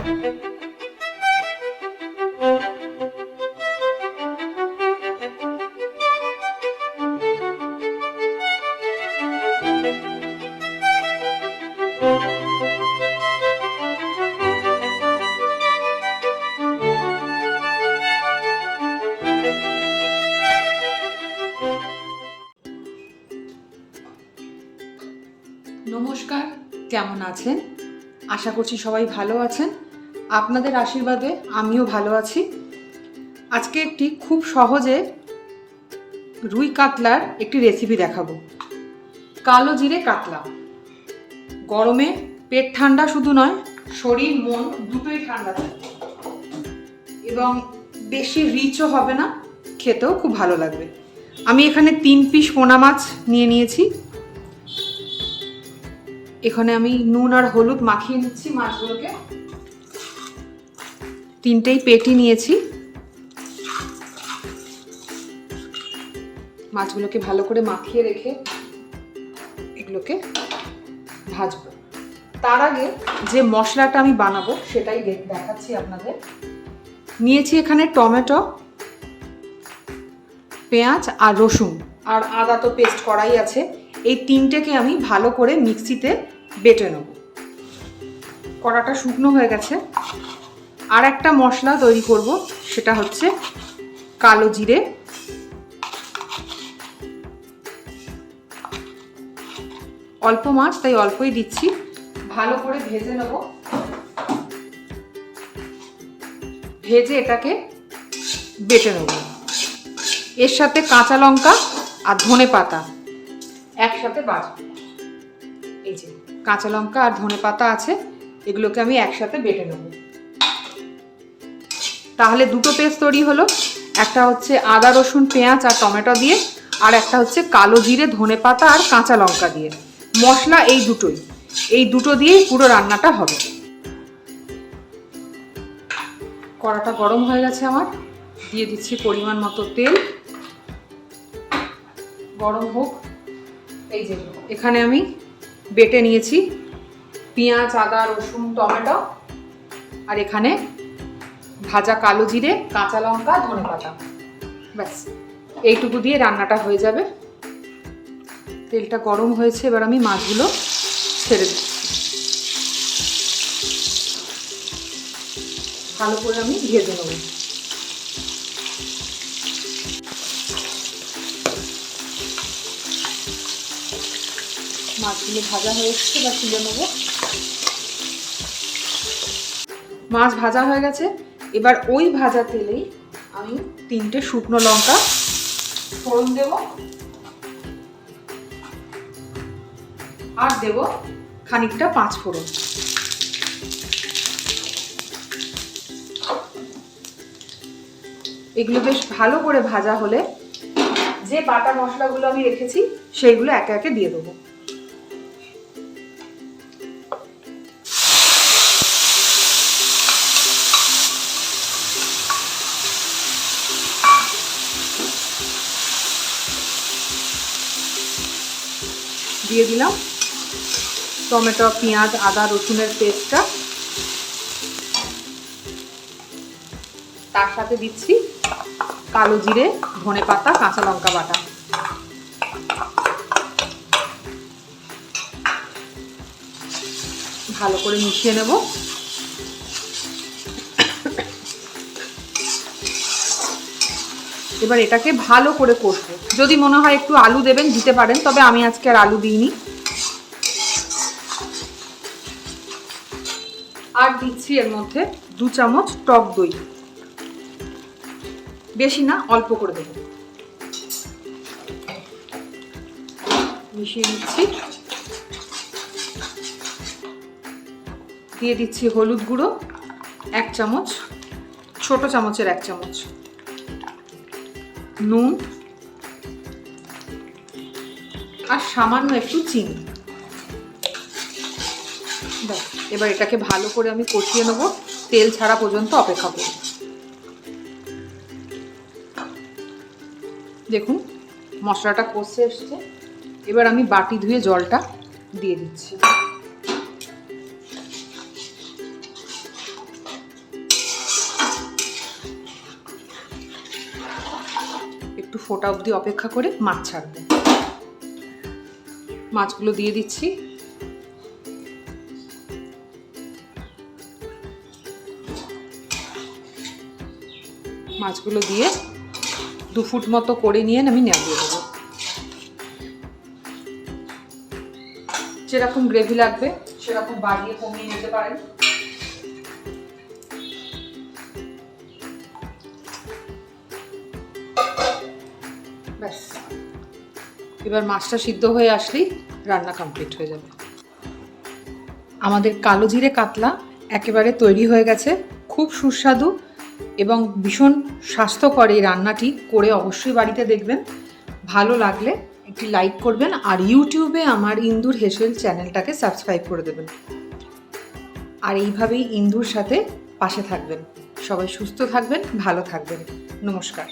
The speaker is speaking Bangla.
নমস্কার, কেমন আছেন? আশা করছি সবাই ভালো আছেন। আপনাদের আশীর্বাদে আমিও ভালো আছি। আজকে একটি খুব সহজে রুই কাতলার একটি রেসিপি দেখাবো। কালো জিরে কাতলা। গরমে পেট ঠান্ডা শুধু নয়, শরীর মন দুটোই ঠান্ডা থাকবে এবং বেশি রিচও হবে না, খেতেও খুব ভালো লাগবে। আমি এখানে 3 পিস পোনা মাছ নিয়ে নিয়েছি। এখানে আমি নুন আর হলুদ মাখিয়ে নিচ্ছি মাছগুলোকে। 3টেই পেটি নিয়েছি। মাছগুলোকে ভালো করে মাখিয়ে রেখে এগুলোকে ভাজবো। তার আগে যে মশলাটা আমি বানাবো সেটাই দেখাচ্ছি আপনাদের। নিয়েছি এখানে টমেটো, পেঁয়াজ আর রসুন আর আদা তো পেস্ট করাই আছে। এই 3টেকে আমি ভালো করে মিক্সিতে বেটে নেব। কড়াটা শুকনো হয়ে গেছে। আর একটা মশলা তৈরি করব, সেটা হচ্ছে কালো জিরে, অল্প মাছ তাই অল্পই দিচ্ছি। ভালো করে ভেজে নেব। ভেজে এটাকে বেটে নেব। এর সাথে কাঁচা লঙ্কা আর ধনে পাতা একসাথে বাটবো। এই যে কাঁচা লঙ্কা আর ধনে পাতা আছে, এগুলোকে আমি একসাথে বেটে নেব। তাহলে দুটো পেস্ট তৈরি হলো। একটা হচ্ছে আদা রসুন পেঁয়াজ আর টমেটো দিয়ে, আর একটা হচ্ছে কালো জিরে ধনে পাতা আর কাঁচা লঙ্কা দিয়ে। মশলা এই দুটো দিয়েই পুরো রান্নাটা হবে। কড়াটা গরম হয়ে গেছে আমার। দিয়ে দিচ্ছি পরিমাণ মতো তেল। গরম হোক। এই যে এখানে আমি বেটে নিয়েছি পেঁয়াজ আদা রসুন টমেটো, আর এখানে ভাজা কালো জিরে কাঁচা লঙ্কা ধনে পাতা। ব্যাস এইটুকু দিয়ে রান্নাটা হয়ে যাবে। তেলটা গরম হয়েছে, এবার আমি মাছগুলো ছেড়ে দিচ্ছি। ভালো করে আমি ভেজে নেব। মাছগুলো ভাজা হয়ে এসছে, বা তুলে নেব। মাছ ভাজা হয়ে গেছে। এবার ওই ভাজা তেলেই আমি 3টে শুকনো লঙ্কা ফোড়ন দেব, আর দেব খানিকটা 5 ফোড়ন। এগুলো বেশ ভালো করে ভাজা হলে যে বাটা মশলাগুলো আমি রেখেছি সেইগুলো একে একে দিয়ে দেবো। দিয়ে দিলাম টমেটো পেঁয়াজ আদা রসুনের পেস্টটা। তার সাথে দিচ্ছি কালো জিরে ধনে পাতা কাঁচা লঙ্কা বাটা। ভালো করে মিশিয়ে নেব। এবার এটাকে ভালো করে কষবো। যদি মনে হয় একটু আলু দেবেন দিতে পারেন, তবে আমি আজকে আর আলু দিইনি। আর দিচ্ছি এর মধ্যে 2 চামচ টক দই। বেশি না, অল্প করে দেবো। মিশিয়ে নিচ্ছি। দিয়ে দিচ্ছি হলুদ গুঁড়ো 1 চামচ, ছোট চামচের 1 চামচ, নুন আর সামান্য একটু চিনি। এবার এটাকে ভালো করে আমি কষিয়ে নেব, তেল ছাড়া পর্যন্ত অপেক্ষা করব। দেখুন মশলাটা কষে এসছে। এবার আমি বাটি ধুয়ে জলটা দিয়ে দিচ্ছি। একটু ফোটা অবধি অপেক্ষা করে মাছ ছাড়বো। মাছগুলো দিয়ে দিচ্ছি। মাছগুলো দিয়ে 2 ফুট মতো করে নিয়ে আমি নামিয়ে দেবো। যেরকম গ্রেভি লাগবে সেরকম বাড়িয়ে কমিয়ে নিতে পারেন। ব্যাস, এবার মাছটা সিদ্ধ হয়ে আসলেই রান্না কমপ্লিট হয়ে যাবে। আমাদের কালো জিরে কাতলা একেবারে তৈরি হয়ে গেছে। খুব সুস্বাদু এবং ভীষণ স্বাস্থ্যকর এই রান্নাটি করে অবশ্যই বাড়িতে দেখবেন। ভালো লাগলে একটি লাইক করবেন আর ইউটিউবে আমার ইন্দুর হেসেল চ্যানেলটাকে সাবস্ক্রাইব করে দেবেন। আর এইভাবেই ইন্দুর সাথে পাশে থাকবেন। সবাই সুস্থ থাকবেন, ভালো থাকবেন। নমস্কার।